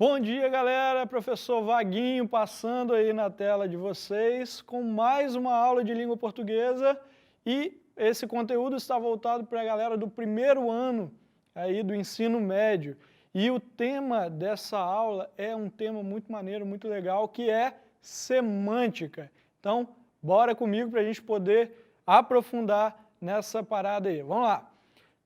Bom dia, galera! Professor Vaguinho passando aí na tela de vocês com mais uma aula de língua portuguesa e esse conteúdo está voltado para a galera do primeiro ano aí do ensino médio. E o tema dessa aula é um tema muito maneiro, muito legal, que é semântica. Então, bora comigo para a gente poder aprofundar nessa parada aí. Vamos lá!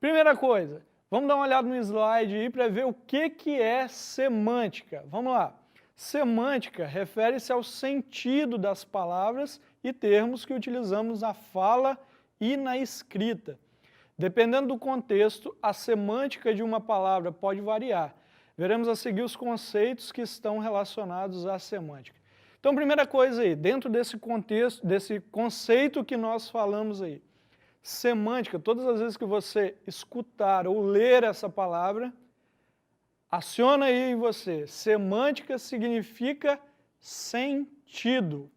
Primeira coisa, vamos dar uma olhada no slide aí para ver o que é semântica. Vamos lá. Semântica refere-se ao sentido das palavras e termos que utilizamos na fala e na escrita. Dependendo do contexto, a semântica de uma palavra pode variar. Veremos a seguir os conceitos que estão relacionados à semântica. Então, primeira coisa aí, dentro desse contexto, desse conceito que nós falamos aí, semântica, todas as vezes que você escutar ou ler essa palavra, aciona aí em você. Semântica significa sentido.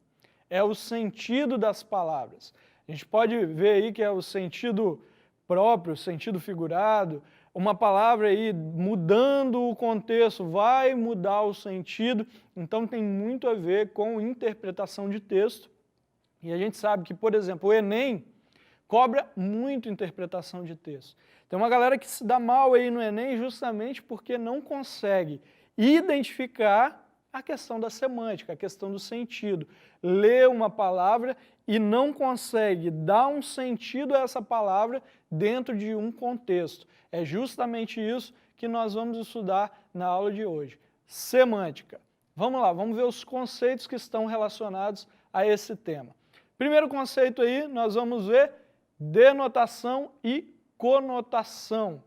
É o sentido das palavras. A gente pode ver aí que é o sentido próprio, sentido figurado. Uma palavra aí mudando o contexto vai mudar o sentido. Então tem muito a ver com interpretação de texto. E a gente sabe que, por exemplo, o Enem cobra muito interpretação de texto. Tem uma galera que se dá mal aí no Enem justamente porque não consegue identificar a questão da semântica, a questão do sentido. Lê uma palavra e não consegue dar um sentido a essa palavra dentro de um contexto. É justamente isso que nós vamos estudar na aula de hoje. Semântica. Vamos lá, vamos ver os conceitos que estão relacionados a esse tema. Primeiro conceito aí, nós vamos ver denotação e conotação.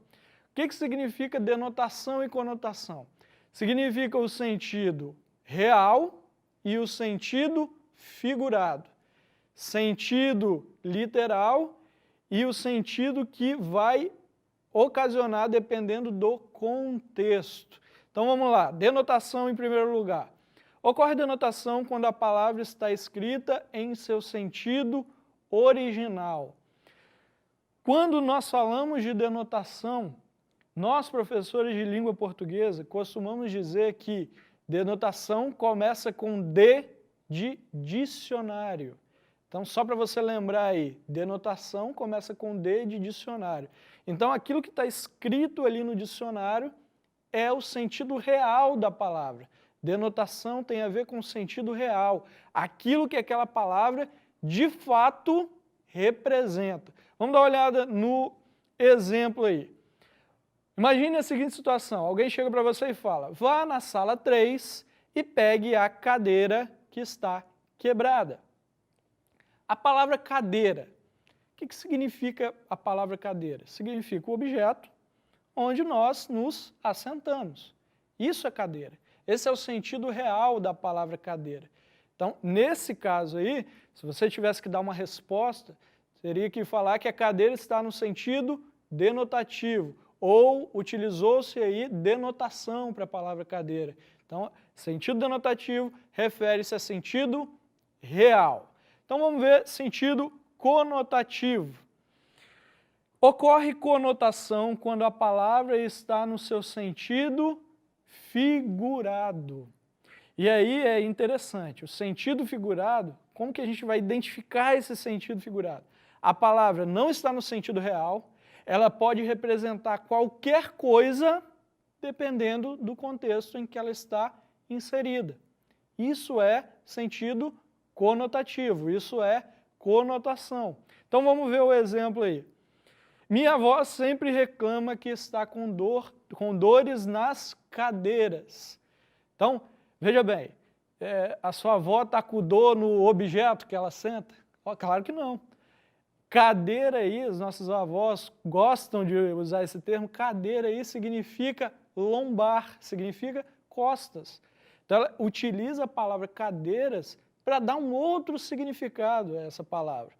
O que significa denotação e conotação? Significa o sentido real e o sentido figurado. Sentido literal e o sentido que vai ocasionar dependendo do contexto. Então vamos lá, denotação em primeiro lugar. Ocorre denotação quando a palavra está escrita em seu sentido original. Quando nós falamos de denotação, nós, professores de língua portuguesa, costumamos dizer que denotação começa com D de dicionário. Então, só para você lembrar aí, denotação começa com D de dicionário. Então, aquilo que está escrito ali no dicionário é o sentido real da palavra. Denotação tem a ver com o sentido real, aquilo que aquela palavra de fato representa. Vamos dar uma olhada no exemplo aí. Imagine a seguinte situação, alguém chega para você e fala, vá na sala 3 e pegue a cadeira que está quebrada. A palavra cadeira, o que significa a palavra cadeira? Significa o objeto onde nós nos assentamos. Isso é cadeira. Esse é o sentido real da palavra cadeira. Então, nesse caso aí, se você tivesse que dar uma resposta, teria que falar que a cadeira está no sentido denotativo, ou utilizou-se aí denotação para a palavra cadeira. Então, sentido denotativo refere-se a sentido real. Então, vamos ver sentido conotativo. Ocorre conotação quando a palavra está no seu sentido figurado. E aí é interessante, o sentido figurado, como que a gente vai identificar esse sentido figurado? A palavra não está no sentido real, ela pode representar qualquer coisa dependendo do contexto em que ela está inserida. Isso é sentido conotativo, isso é conotação. Então vamos ver o exemplo aí. Minha avó sempre reclama que está com dores nas cadeiras. Então, veja bem, a sua avó está com dor no objeto que ela senta? Claro que não. Cadeira aí, os nossos avós gostam de usar esse termo, cadeira aí significa lombar, significa costas. Então ela utiliza a palavra cadeiras para dar um outro significado a essa palavra.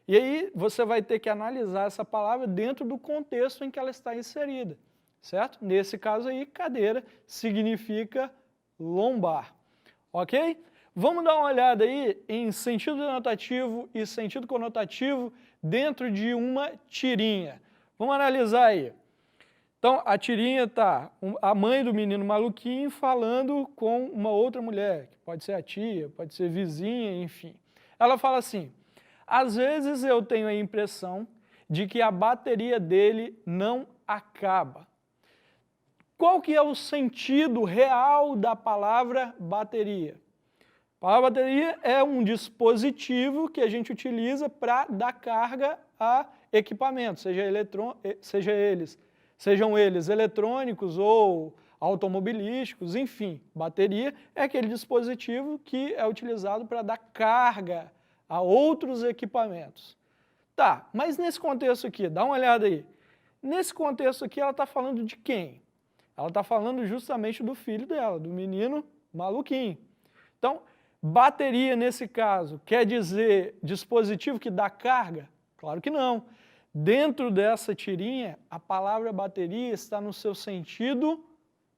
E aí você vai ter que analisar essa palavra dentro do contexto em que ela está inserida, certo? Nesse caso aí, cadeira significa lombar, ok? Vamos dar uma olhada aí em sentido denotativo e sentido conotativo dentro de uma tirinha. Vamos analisar aí. Então, a tirinha está a mãe do menino maluquinho falando com uma outra mulher, que pode ser a tia, pode ser vizinha, enfim. Ela fala assim: às vezes eu tenho a impressão de que a bateria dele não acaba. Qual que é o sentido real da palavra bateria? A palavra bateria é um dispositivo que a gente utiliza para dar carga a equipamentos, sejam eles eletrônicos ou automobilísticos, enfim. Bateria é aquele dispositivo que é utilizado para dar carga a outros equipamentos. Tá, mas nesse contexto aqui, dá uma olhada aí. Nesse contexto aqui ela está falando de quem? Ela está falando justamente do filho dela, do menino maluquinho. Então, bateria nesse caso quer dizer dispositivo que dá carga? Claro que não. Dentro dessa tirinha, a palavra bateria está no seu sentido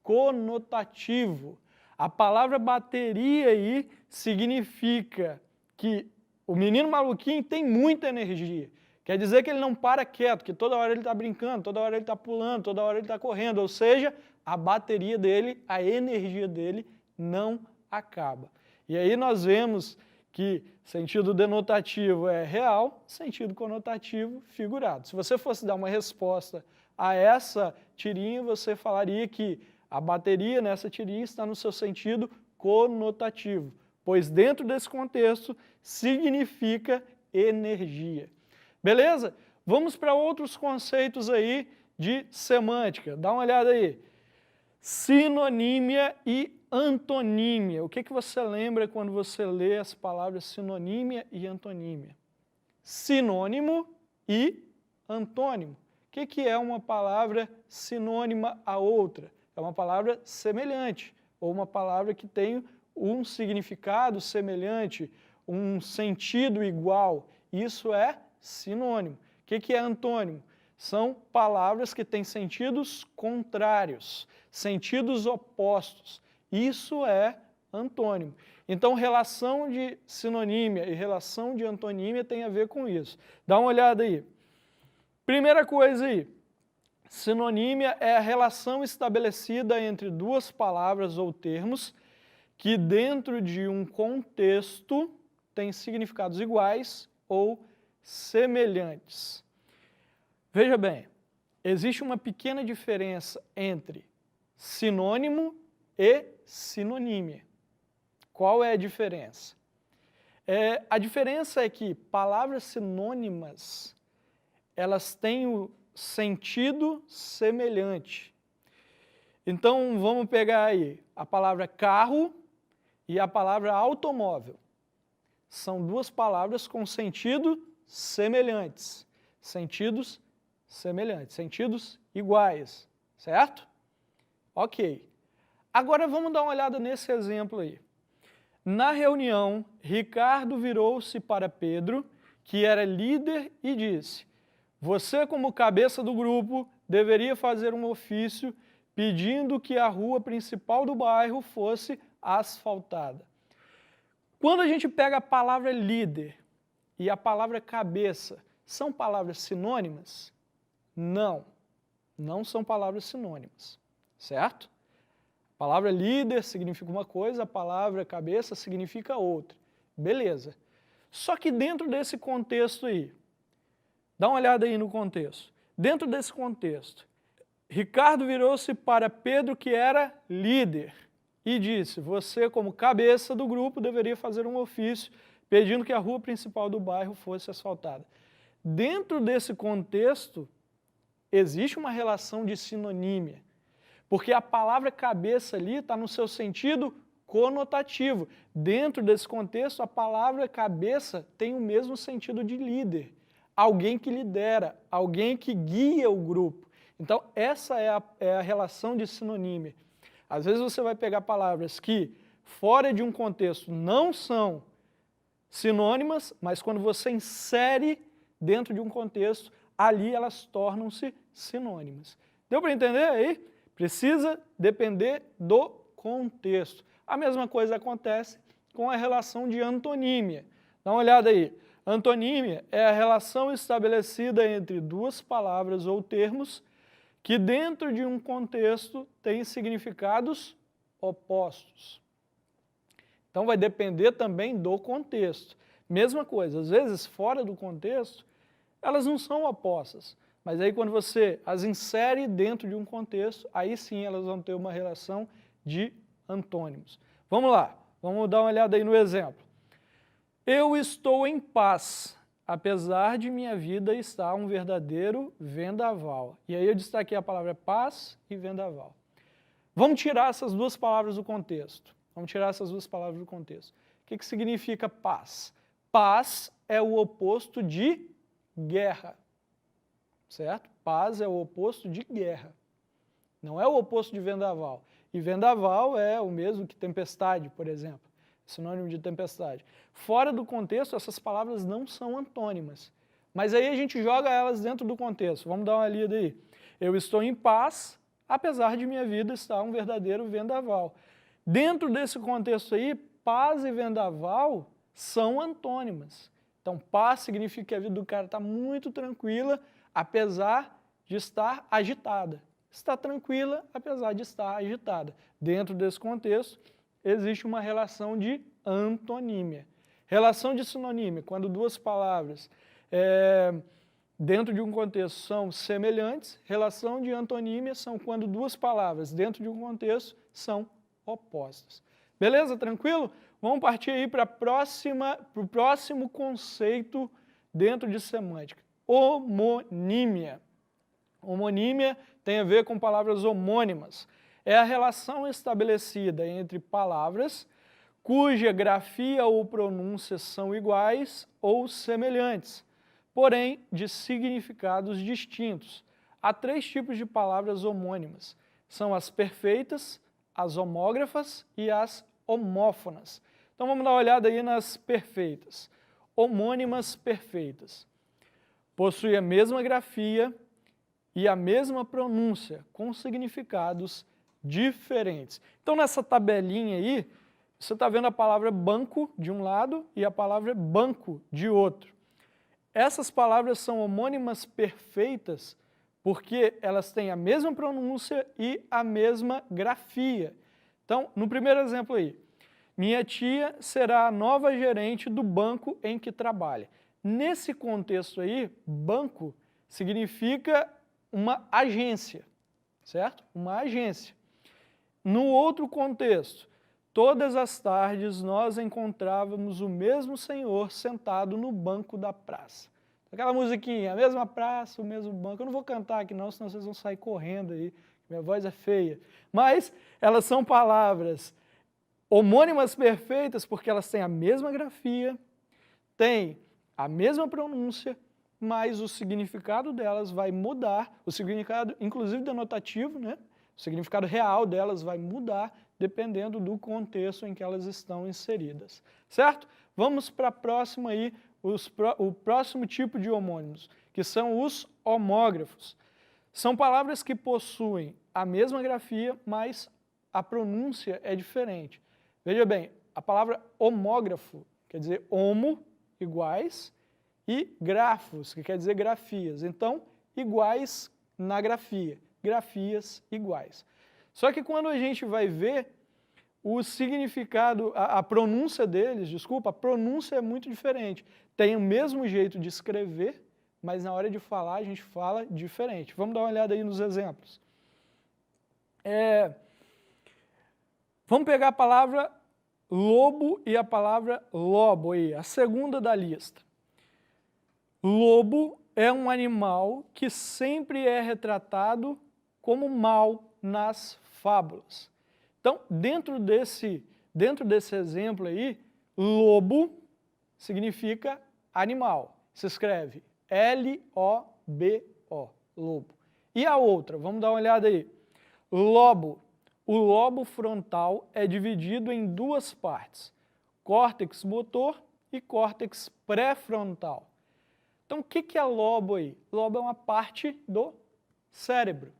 conotativo. A palavra bateria aí significa que o menino maluquinho tem muita energia. Quer dizer que ele não para quieto, que toda hora ele está brincando, toda hora ele está pulando, toda hora ele está correndo. Ou seja, a bateria dele, a energia dele não acaba. E aí nós vemos que sentido denotativo é real, sentido conotativo figurado. Se você fosse dar uma resposta a essa tirinha, você falaria que a bateria nessa tirinha está no seu sentido conotativo, pois dentro desse contexto significa energia. Beleza? Vamos para outros conceitos aí de semântica. Dá uma olhada aí. Sinonímia e antonímia. O que você lembra quando você lê as palavras sinonímia e antonímia? Sinônimo e antônimo. O que é uma palavra sinônima a outra? É uma palavra semelhante, ou uma palavra que tem um significado semelhante, um sentido igual. Isso é sinônimo. O que é antônimo? São palavras que têm sentidos contrários, sentidos opostos. Isso é antônimo. Então, relação de sinonímia e relação de antonímia tem a ver com isso. Dá uma olhada aí. Primeira coisa aí, sinonímia é a relação estabelecida entre duas palavras ou termos que dentro de um contexto têm significados iguais ou semelhantes. Veja bem, existe uma pequena diferença entre sinônimo e sinonímia. Qual é a diferença? A diferença é que palavras sinônimas, elas têm o sentido semelhante. Então, vamos pegar aí a palavra carro e a palavra automóvel. São duas palavras com sentido semelhantes. Sentidos semelhantes, sentidos iguais, certo? Ok. Agora vamos dar uma olhada nesse exemplo aí. Na reunião, Ricardo virou-se para Pedro, que era líder, e disse: você, como cabeça do grupo, deveria fazer um ofício pedindo que a rua principal do bairro fosse asfaltada. Quando a gente pega a palavra líder e a palavra cabeça, são palavras sinônimas? Não, não são palavras sinônimas, certo? A palavra líder significa uma coisa, a palavra cabeça significa outra. Beleza. Só que dentro desse contexto aí, dá uma olhada aí no contexto. Dentro desse contexto, Ricardo virou-se para Pedro, que era líder, e disse: você, como cabeça do grupo, deveria fazer um ofício pedindo que a rua principal do bairro fosse asfaltada. Dentro desse contexto, existe uma relação de sinonímia, porque a palavra cabeça ali está no seu sentido conotativo. Dentro desse contexto, a palavra cabeça tem o mesmo sentido de líder, alguém que lidera, alguém que guia o grupo. Então, essa é a relação de sinonímia. Às vezes você vai pegar palavras que, fora de um contexto, não são sinônimas, mas quando você insere dentro de um contexto, ali elas tornam-se sinônimas. Deu para entender aí? Precisa depender do contexto. A mesma coisa acontece com a relação de antonímia. Dá uma olhada aí. Antonímia é a relação estabelecida entre duas palavras ou termos que dentro de um contexto têm significados opostos. Então vai depender também do contexto. Mesma coisa, às vezes fora do contexto, elas não são opostas, mas aí quando você as insere dentro de um contexto, aí sim elas vão ter uma relação de antônimos. Vamos lá, vamos dar uma olhada aí no exemplo. Eu estou em paz, apesar de minha vida estar um verdadeiro vendaval. E aí eu destaquei a palavra paz e vendaval. Vamos tirar essas duas palavras do contexto. O que significa paz? Paz é o oposto de guerra, certo? Paz é o oposto de guerra, não é o oposto de vendaval. E vendaval é o mesmo que tempestade, por exemplo, sinônimo de tempestade. Fora do contexto, essas palavras não são antônimas, mas aí a gente joga elas dentro do contexto. Vamos dar uma lida aí. Eu estou em paz, apesar de minha vida estar um verdadeiro vendaval. Dentro desse contexto aí, paz e vendaval são antônimas. Então, paz significa que a vida do cara está muito tranquila, apesar de estar agitada. Está tranquila, apesar de estar agitada. Dentro desse contexto, existe uma relação de antonímia. Relação de sinonímia, quando duas palavras dentro de um contexto são semelhantes. Relação de antonímia são quando duas palavras dentro de um contexto são opostas. Beleza? Tranquilo? Vamos partir aí para o próximo conceito dentro de semântica. Homonímia. Homonímia tem a ver com palavras homônimas. É a relação estabelecida entre palavras cuja grafia ou pronúncia são iguais ou semelhantes, porém de significados distintos. Há três tipos de palavras homônimas. São as perfeitas, as homógrafas e as homófonas. Então vamos dar uma olhada aí nas perfeitas. Homônimas perfeitas. Possui a mesma grafia e a mesma pronúncia, com significados diferentes. Então nessa tabelinha aí, você está vendo a palavra banco de um lado e a palavra banco de outro. Essas palavras são homônimas perfeitas porque elas têm a mesma pronúncia e a mesma grafia. Então, no primeiro exemplo aí, minha tia será a nova gerente do banco em que trabalha. Nesse contexto aí, banco significa uma agência, certo? Uma agência. No outro contexto, todas as tardes nós encontrávamos o mesmo senhor sentado no banco da praça. Aquela musiquinha, a mesma praça, o mesmo banco. Eu não vou cantar aqui não, senão vocês vão sair correndo aí. Minha voz é feia. Mas elas são palavras homônimas perfeitas porque elas têm a mesma grafia, têm a mesma pronúncia, mas o significado delas vai mudar, o significado inclusive denotativo, né? O significado real delas vai mudar dependendo do contexto em que elas estão inseridas, certo? Vamos para a próxima aí, o próximo tipo de homônimos, que são os homógrafos. São palavras que possuem a mesma grafia, mas a pronúncia é diferente. Veja bem, a palavra homógrafo quer dizer homo, iguais, e grafos, que quer dizer grafias. Então, iguais na grafia, grafias iguais. Só que quando a gente vai ver o significado, a pronúncia deles, desculpa, a pronúncia é muito diferente. Tem o mesmo jeito de escrever, mas na hora de falar a gente fala diferente. Vamos dar uma olhada aí nos exemplos. Vamos pegar a palavra lobo e a palavra lobo aí, a segunda da lista. Lobo é um animal que sempre é retratado como mau nas fábulas. Então, dentro desse exemplo aí, lobo significa animal. Se escreve L-O-B-O, lobo. E a outra, vamos dar uma olhada aí. Lobo. O lobo frontal é dividido em duas partes, córtex motor e córtex pré-frontal. Então, o que é lobo aí? Lobo é uma parte do cérebro.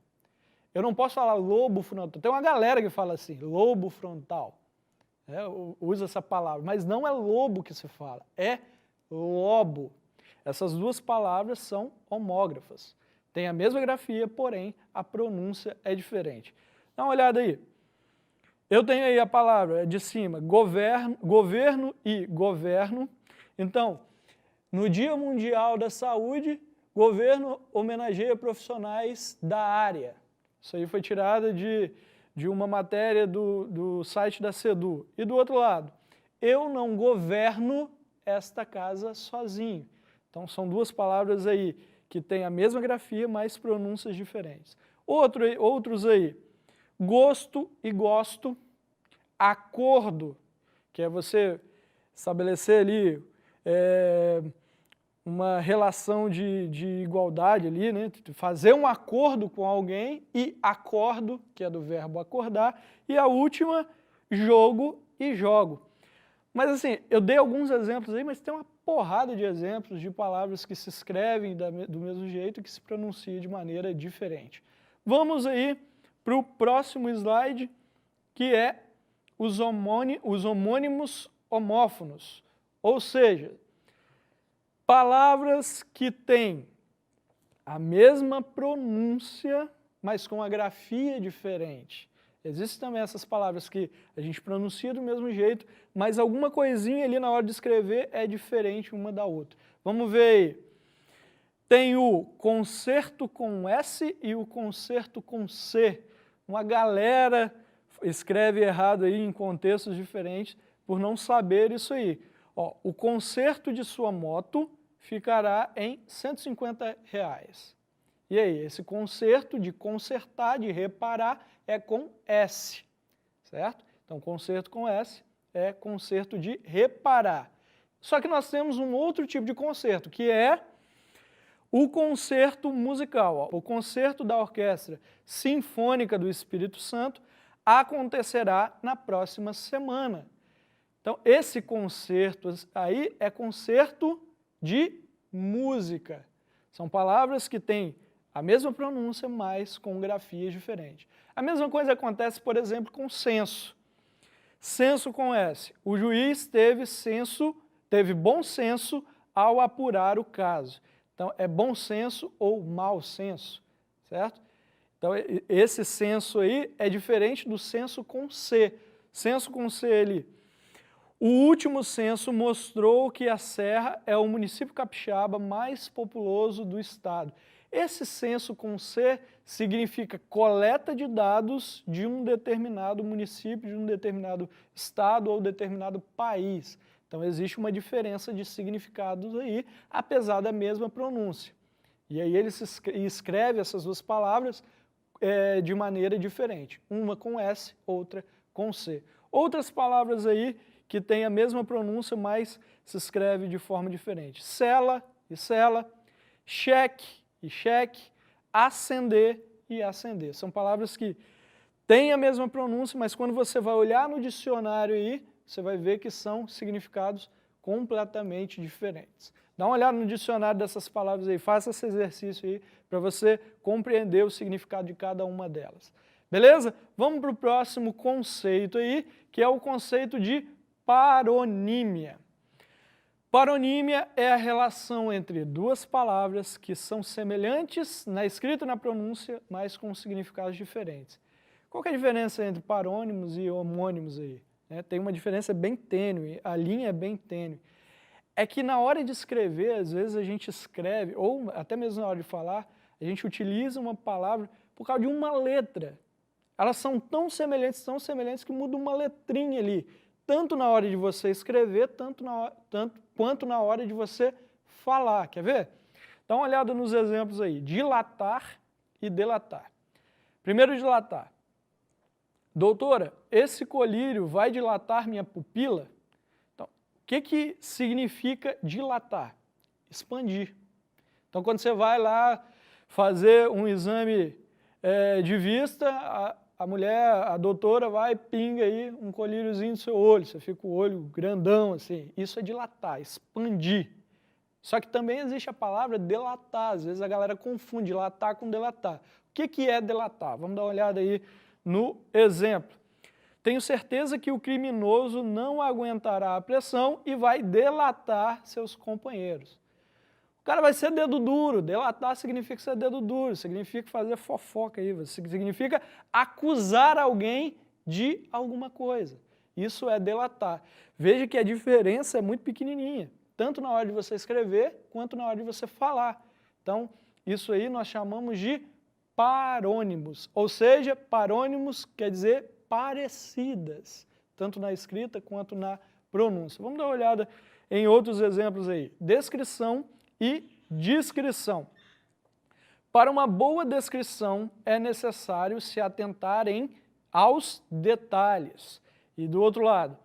Eu não posso falar lobo frontal. Tem uma galera que fala assim, lobo frontal. Usa essa palavra, mas não é lobo que se fala, é lobo. Essas duas palavras são homógrafas. Tem a mesma grafia, porém a pronúncia é diferente. Dá uma olhada aí. Eu tenho aí a palavra de cima, governo e governo. Então, no Dia Mundial da Saúde, governo homenageia profissionais da área. Isso aí foi tirado de uma matéria do site da CEDU. E do outro lado, eu não governo esta casa sozinho. Então, são duas palavras aí que têm a mesma grafia, mas pronúncias diferentes. Outros aí, gosto e gosto, acordo, que é você estabelecer ali uma relação de igualdade ali, né? Fazer um acordo com alguém, e acordo, que é do verbo acordar, e a última, jogo e jogo. Mas assim, eu dei alguns exemplos aí, mas tem uma porrada de exemplos de palavras que se escrevem do mesmo jeito e que se pronunciam de maneira diferente. Vamos aí para o próximo slide, que é os homônimos homófonos, ou seja, palavras que têm a mesma pronúncia, mas com a grafia diferente. Existem também essas palavras que a gente pronuncia do mesmo jeito, mas alguma coisinha ali na hora de escrever é diferente uma da outra. Vamos ver aí. Tem o concerto com S e o concerto com C. Uma galera escreve errado aí em contextos diferentes por não saber isso aí. Ó, o conserto de sua moto ficará em R$150. E aí, esse conserto de consertar, de reparar, é com S, certo? Então, conserto com S é conserto de reparar. Só que nós temos um outro tipo de concerto, que é o concerto musical. Ó. O concerto da Orquestra Sinfônica do Espírito Santo acontecerá na próxima semana. Então, esse concerto aí é concerto de música. São palavras que têm a mesma pronúncia, mas com grafias diferentes. A mesma coisa acontece, por exemplo, com censo. Censo com S. O juiz teve bom senso ao apurar o caso. Então, é bom senso ou mau senso, certo? Então, esse censo aí é diferente do censo com C. Censo com C ali. O último censo mostrou que a Serra é o município capixaba mais populoso do estado. Esse censo com C significa coleta de dados de um determinado município, de um determinado estado ou determinado país. Então, existe uma diferença de significados aí, apesar da mesma pronúncia. E aí ele escreve essas duas palavras de maneira diferente, uma com S, outra com C. Outras palavras aí que têm a mesma pronúncia, mas se escreve de forma diferente. Cela e cela, cheque e cheque, acender e acender. São palavras que têm a mesma pronúncia, mas quando você vai olhar no dicionário aí, você vai ver que são significados completamente diferentes. Dá uma olhada no dicionário dessas palavras aí, faça esse exercício aí para você compreender o significado de cada uma delas. Beleza? Vamos para o próximo conceito aí, que é o conceito de paronímia. Paronímia é a relação entre duas palavras que são semelhantes na escrita e na pronúncia, mas com significados diferentes. Qual que é a diferença entre parônimos e homônimos aí? Tem uma diferença bem tênue, a linha é bem tênue. É que na hora de escrever, às vezes a gente escreve, ou até mesmo na hora de falar, a gente utiliza uma palavra por causa de uma letra. Elas são tão semelhantes que muda uma letrinha ali, tanto na hora de você escrever, quanto na hora de você falar. Quer ver? Dá uma olhada nos exemplos aí, dilatar e delatar. Primeiro, dilatar. Doutora, esse colírio vai dilatar minha pupila? Então, o que significa dilatar? Expandir. Então, quando você vai lá fazer um exame de vista, a doutora vai e pinga aí um colíriozinho no seu olho, você fica com o olho grandão assim. Isso é dilatar, expandir. Só que também existe a palavra delatar, às vezes a galera confunde dilatar com delatar. O que é delatar? Vamos dar uma olhada aí no exemplo. Tenho certeza que o criminoso não aguentará a pressão e vai delatar seus companheiros. O cara vai ser dedo duro. Delatar significa ser dedo duro, significa fazer fofoca aí, significa acusar alguém de alguma coisa. Isso é delatar. Veja que a diferença é muito pequenininha, tanto na hora de você escrever, quanto na hora de você falar. Então, isso aí nós chamamos de parônimos, ou seja, parônimos quer dizer parecidas, tanto na escrita quanto na pronúncia. Vamos dar uma olhada em outros exemplos aí. Descrição e descrição. Para uma boa descrição é necessário se atentar aos detalhes. E do outro lado,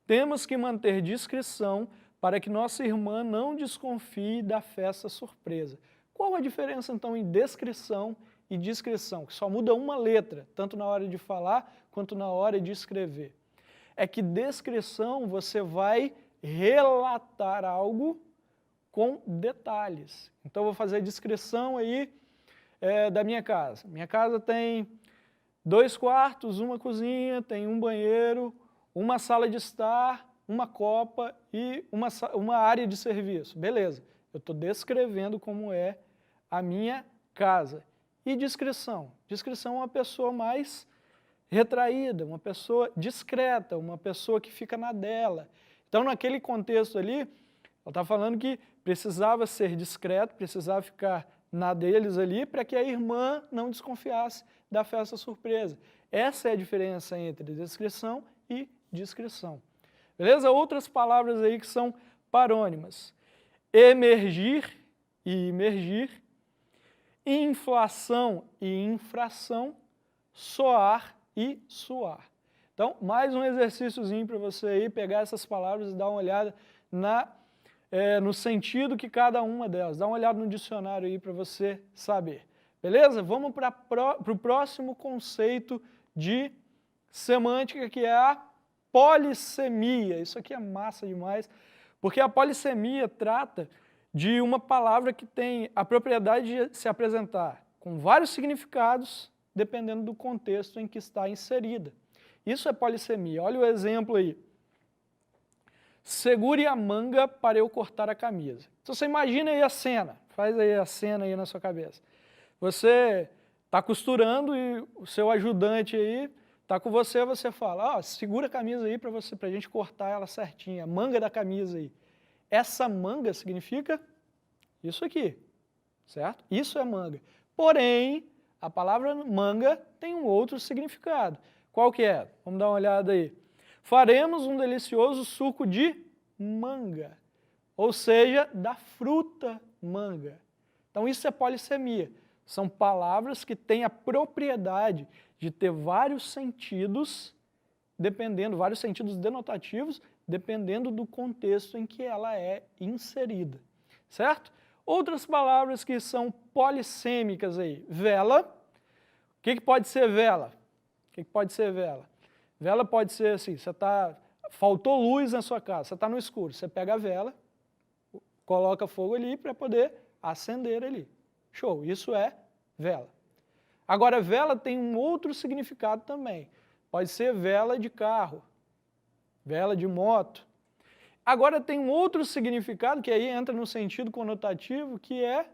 temos que manter discrição para que nossa irmã não desconfie da festa surpresa. Qual a diferença então em descrição e descrição? Que só muda uma letra, tanto na hora de falar quanto na hora de escrever. É que descrição você vai relatar algo com detalhes. Então, eu vou fazer a descrição aí da minha casa. Minha casa tem 2 quartos, uma cozinha, tem um banheiro, uma sala de estar, uma copa e uma área de serviço. Beleza, eu estou descrevendo como é a minha casa. E descrição? Descrição é uma pessoa mais retraída, uma pessoa discreta, uma pessoa que fica na dela. Então, naquele contexto ali, ela está falando que precisava ser discreto, precisava ficar na deles ali, para que a irmã não desconfiasse da festa surpresa. Essa é a diferença entre descrição e descrição. Beleza? Outras palavras aí que são parônimas. Emergir e imergir, inflação e infração, soar e suar. Então, mais um exercíciozinho para você aí pegar essas palavras e dar uma olhada no sentido que cada uma delas. Dá uma olhada no dicionário aí para você saber. Beleza? Vamos para o próximo conceito de semântica, que é a polissemia. Isso aqui é massa demais, porque a polissemia trata de uma palavra que tem a propriedade de se apresentar com vários significados, dependendo do contexto em que está inserida. Isso é polissemia. Olha o exemplo aí. Segure a manga para eu cortar a camisa. Então você imagina aí a cena, faz aí a cena aí na sua cabeça. Você está costurando e o seu ajudante aí está com você, você fala, segura a camisa aí para a gente cortar ela certinha, a manga da camisa aí. Essa manga significa isso aqui, certo? Isso é manga. Porém, a palavra manga tem um outro significado. Qual que é? Vamos dar uma olhada aí. Faremos um delicioso suco de manga, ou seja, da fruta manga. Então isso é polissemia. São palavras que têm a propriedade de ter vários sentidos, vários sentidos denotativos, dependendo do contexto em que ela é inserida, certo? Outras palavras que são polissêmicas aí. Vela. O que pode ser vela? O que pode ser vela? Vela pode ser assim, faltou luz na sua casa, você está no escuro, você pega a vela, coloca fogo ali para poder acender ali. Show, isso é vela. Agora, vela tem um outro significado também. Pode ser vela de carro, vela de moto. Agora tem um outro significado, que aí entra no sentido conotativo, que é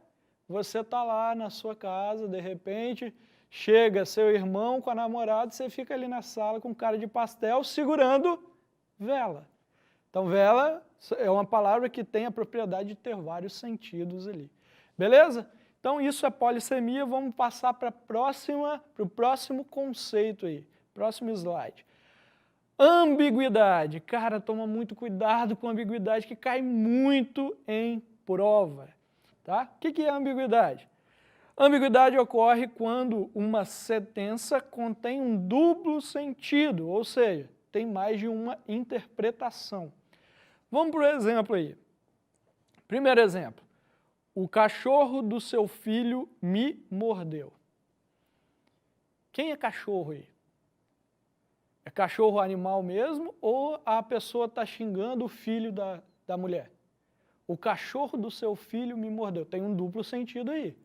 você está lá na sua casa, de repente, chega seu irmão com a namorada, você fica ali na sala com cara de pastel, segurando vela. Então, vela é uma palavra que tem a propriedade de ter vários sentidos ali. Beleza? Então, isso é polissemia. Vamos passar para o próximo conceito aí. Próximo slide. Ambiguidade. Cara, toma muito cuidado com ambiguidade, que cai muito em prova. Tá? O que é ambiguidade? Ambiguidade ocorre quando uma sentença contém um duplo sentido, ou seja, tem mais de uma interpretação. Vamos para o exemplo aí. Primeiro exemplo. O cachorro do seu filho me mordeu. Quem é cachorro aí? É cachorro animal mesmo ou a pessoa está xingando o filho da mulher? O cachorro do seu filho me mordeu. Tem um duplo sentido aí.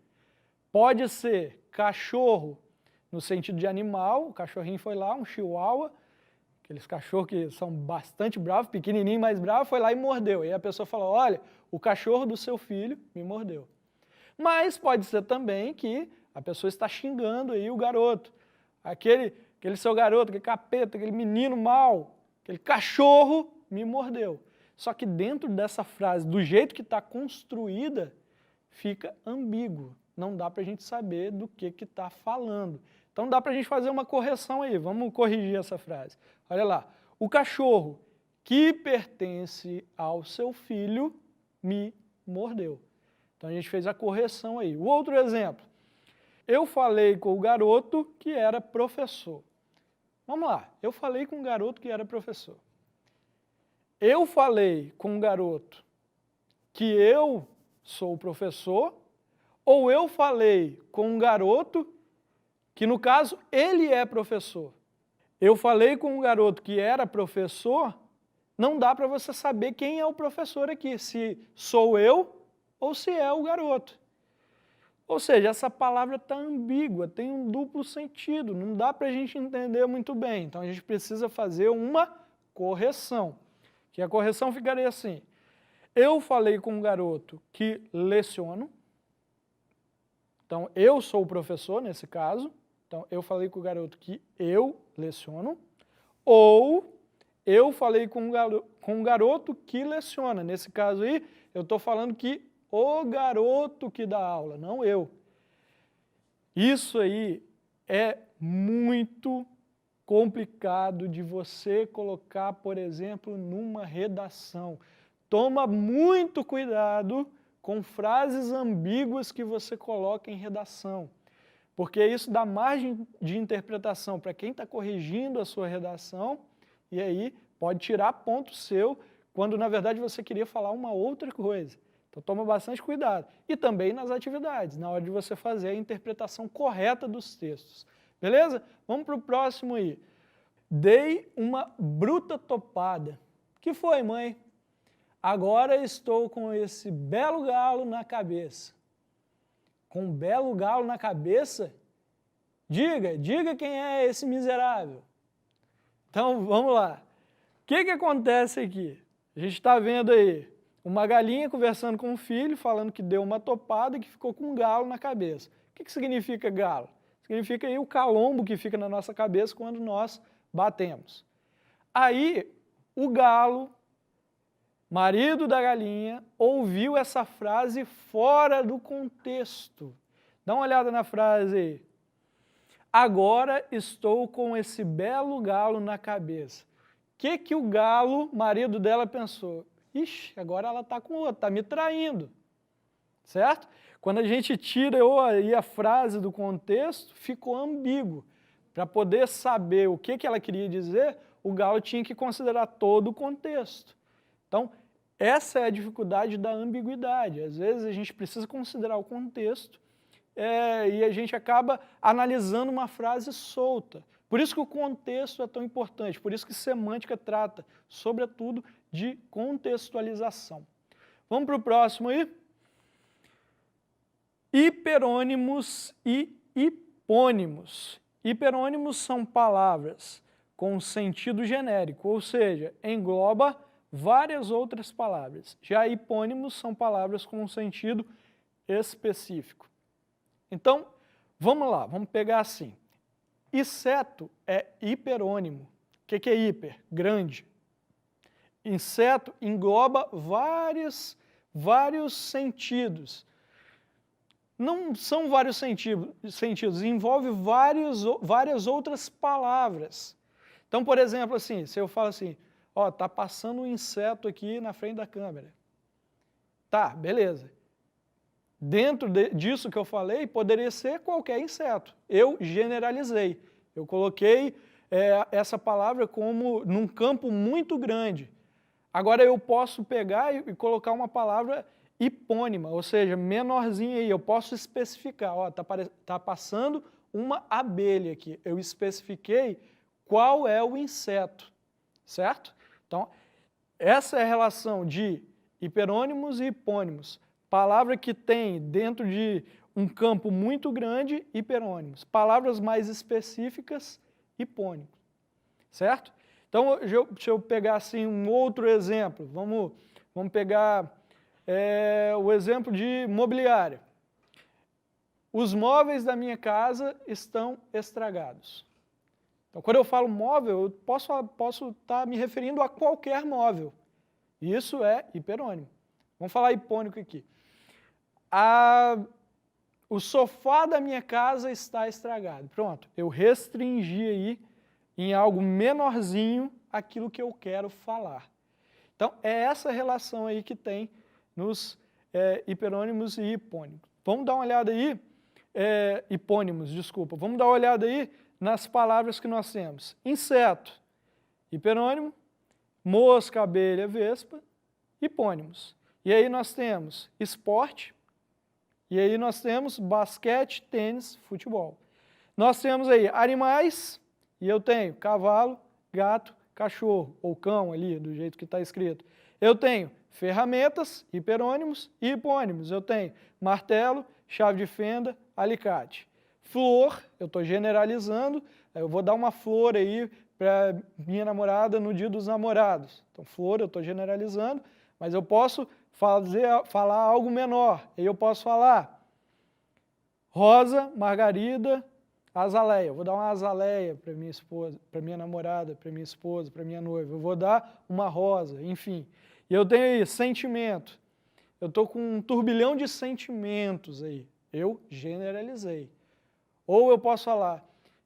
Pode ser cachorro no sentido de animal, o cachorrinho foi lá, um chihuahua, aqueles cachorros que são bastante bravos, pequenininho, mais bravo, foi lá e mordeu. E a pessoa fala, olha, o cachorro do seu filho me mordeu. Mas pode ser também que a pessoa está xingando aí o garoto. Aquele seu garoto, aquele capeta, aquele menino mau, aquele cachorro me mordeu. Só que dentro dessa frase, do jeito que está construída, fica ambíguo. Não dá para a gente saber do que está falando. Então dá para a gente fazer uma correção aí. Vamos corrigir essa frase. Olha lá. O cachorro que pertence ao seu filho me mordeu. Então a gente fez a correção aí. O outro exemplo. Eu falei com o garoto que era professor. Vamos lá. Eu falei com o garoto que era professor. Eu falei com o garoto que eu sou o professor, ou eu falei com um garoto que, no caso, ele é professor. Eu falei com um garoto que era professor, não dá para você saber quem é o professor aqui, se sou eu ou se é o garoto. Ou seja, essa palavra está ambígua, tem um duplo sentido, não dá para a gente entender muito bem. Então a gente precisa fazer uma correção, que a correção ficaria assim. Eu falei com um garoto que leciono, então eu sou o professor nesse caso, então eu falei com o garoto que eu leciono, ou eu falei com um garoto que leciona, nesse caso aí eu estou falando que o garoto que dá aula, não eu. Isso aí é muito complicado de você colocar, por exemplo, numa redação. Toma muito cuidado com frases ambíguas que você coloca em redação, porque isso dá margem de interpretação para quem está corrigindo a sua redação e aí pode tirar ponto seu quando, na verdade, você queria falar uma outra coisa. Então, toma bastante cuidado. E também nas atividades, na hora de você fazer a interpretação correta dos textos. Beleza? Vamos para o próximo aí. Dei uma bruta topada. Que foi, mãe? Agora estou com esse belo galo na cabeça. Com um belo galo na cabeça? Diga quem é esse miserável. Então, vamos lá. O que acontece aqui? A gente está vendo aí uma galinha conversando com o filho, falando que deu uma topada e que ficou com um galo na cabeça. O que significa galo? Significa aí o calombo que fica na nossa cabeça quando nós batemos. Aí, o galo, marido da galinha, ouviu essa frase fora do contexto. Dá uma olhada na frase aí. Agora estou com esse belo galo na cabeça. O que o galo, marido dela, pensou? Ixi, agora ela está com outro, está me traindo. Certo? Quando a gente tira aí a frase do contexto, ficou ambíguo. Para poder saber o que ela queria dizer, o galo tinha que considerar todo o contexto. Então, essa é a dificuldade da ambiguidade. Às vezes a gente precisa considerar o contexto e a gente acaba analisando uma frase solta. Por isso que o contexto é tão importante, por isso que semântica trata, sobretudo, de contextualização. Vamos para o próximo aí? Hiperônimos e hipônimos. Hiperônimos são palavras com sentido genérico, ou seja, engloba várias outras palavras. Já hipônimos são palavras com sentido específico. Então, vamos lá, vamos pegar assim. Inseto é hiperônimo. O que é hiper? Grande. Inseto engloba vários sentidos. Não são vários sentidos, envolve várias outras palavras. Então, por exemplo, assim, se eu falo assim, ó, tá passando um inseto aqui na frente da câmera. Tá, beleza. Dentro disso que eu falei, poderia ser qualquer inseto. Eu generalizei. Eu coloquei essa palavra como num campo muito grande. Agora eu posso pegar e colocar uma palavra hipônima, ou seja, menorzinha aí. Eu posso especificar, ó, tá passando uma abelha aqui. Eu especifiquei qual é o inseto, certo? Então, essa é a relação de hiperônimos e hipônimos. Palavra que tem dentro de um campo muito grande, hiperônimos. Palavras mais específicas, hipônimos. Certo? Então, deixa eu pegar assim um outro exemplo. Vamos pegar o exemplo de mobiliário. Os móveis da minha casa estão estragados. Então, quando eu falo móvel, eu posso estar me referindo a qualquer móvel. Isso é hiperônimo. Vamos falar hipônico aqui. O sofá da minha casa está estragado. Pronto, eu restringi aí em algo menorzinho aquilo que eu quero falar. Então, é essa relação aí que tem nos hiperônimos e hipônimos. Vamos dar uma olhada aí, hipônimos, desculpa. Vamos dar uma olhada aí nas palavras que nós temos. Inseto, hiperônimo, mosca, abelha, vespa, hipônimos. E aí nós temos esporte, e aí nós temos basquete, tênis, futebol. Nós temos aí animais, e eu tenho cavalo, gato, cachorro, ou cão ali, do jeito que está escrito. Eu tenho ferramentas, hiperônimos e hipônimos. Eu tenho martelo, chave de fenda, alicate. Flor, eu estou generalizando, eu vou dar uma flor aí para minha namorada no dia dos namorados. Então, flor eu estou generalizando, mas eu posso falar algo menor. Aí eu posso falar rosa, margarida, azaleia. Eu vou dar uma azaleia para minha esposa, para minha namorada, para minha esposa, para minha noiva. Eu vou dar uma rosa, enfim. E eu tenho aí sentimento. Eu estou com um turbilhão de sentimentos aí. Eu generalizei. Ou eu posso falar,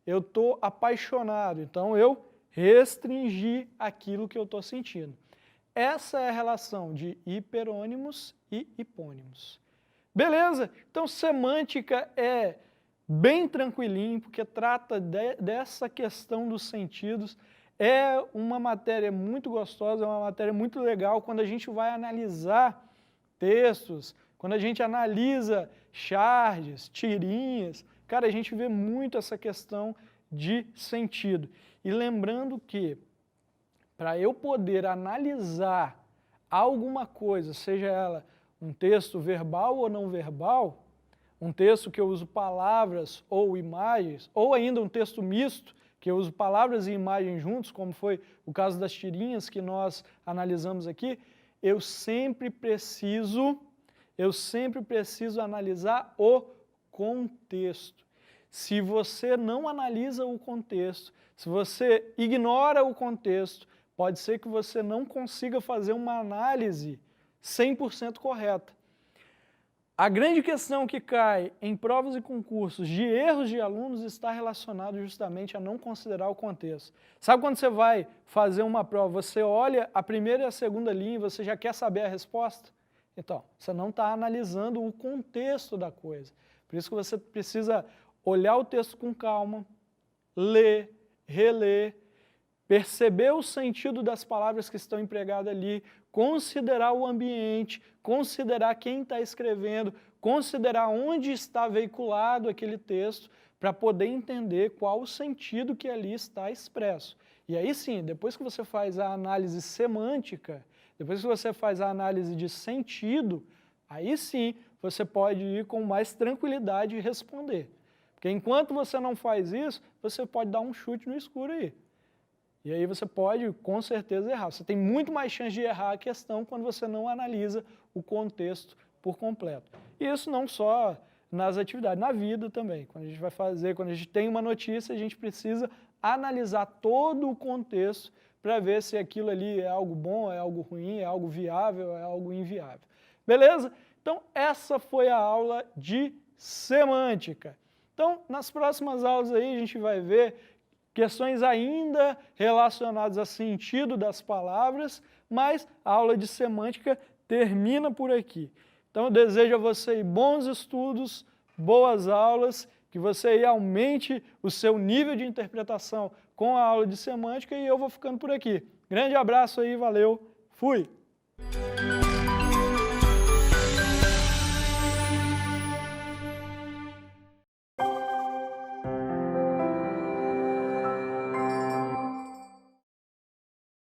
eu estou apaixonado, então eu restringi aquilo que eu estou sentindo. Essa é a relação de hiperônimos e hipônimos. Beleza? Então, semântica é bem tranquilinho, porque trata dessa questão dos sentidos. É uma matéria muito gostosa, é uma matéria muito legal quando a gente vai analisar textos, quando a gente analisa charges, tirinhas. Cara, a gente vê muito essa questão de sentido. E lembrando que, para eu poder analisar alguma coisa, seja ela um texto verbal ou não verbal, um texto que eu uso palavras ou imagens, ou ainda um texto misto, que eu uso palavras e imagens juntos, como foi o caso das tirinhas que nós analisamos aqui, eu sempre preciso analisar o contexto. Se você não analisa o contexto, se você ignora o contexto, pode ser que você não consiga fazer uma análise 100% correta. A grande questão que cai em provas e concursos de erros de alunos está relacionado justamente a não considerar o contexto. Sabe quando você vai fazer uma prova, você olha a primeira e a segunda linha e você já quer saber a resposta? Então, você não está analisando o contexto da coisa. Por isso que você precisa olhar o texto com calma, ler, reler, perceber o sentido das palavras que estão empregadas ali, considerar o ambiente, considerar quem está escrevendo, considerar onde está veiculado aquele texto, para poder entender qual o sentido que ali está expresso. E aí sim, depois que você faz a análise semântica, depois que você faz a análise de sentido, aí sim você pode ir com mais tranquilidade e responder. Porque enquanto você não faz isso, você pode dar um chute no escuro aí. E aí você pode, com certeza, errar. Você tem muito mais chance de errar a questão quando você não analisa o contexto por completo. E isso não só nas atividades, na vida também. Quando a gente vai fazer, quando a gente tem uma notícia, a gente precisa analisar todo o contexto para ver se aquilo ali é algo bom, é algo ruim, é algo viável, é algo inviável. Beleza? Então, essa foi a aula de semântica. Então, nas próximas aulas aí, a gente vai ver questões ainda relacionadas ao sentido das palavras, mas a aula de semântica termina por aqui. Então, eu desejo a você bons estudos, boas aulas, que você aí aumente o seu nível de interpretação com a aula de semântica e eu vou ficando por aqui. Grande abraço aí, valeu, fui!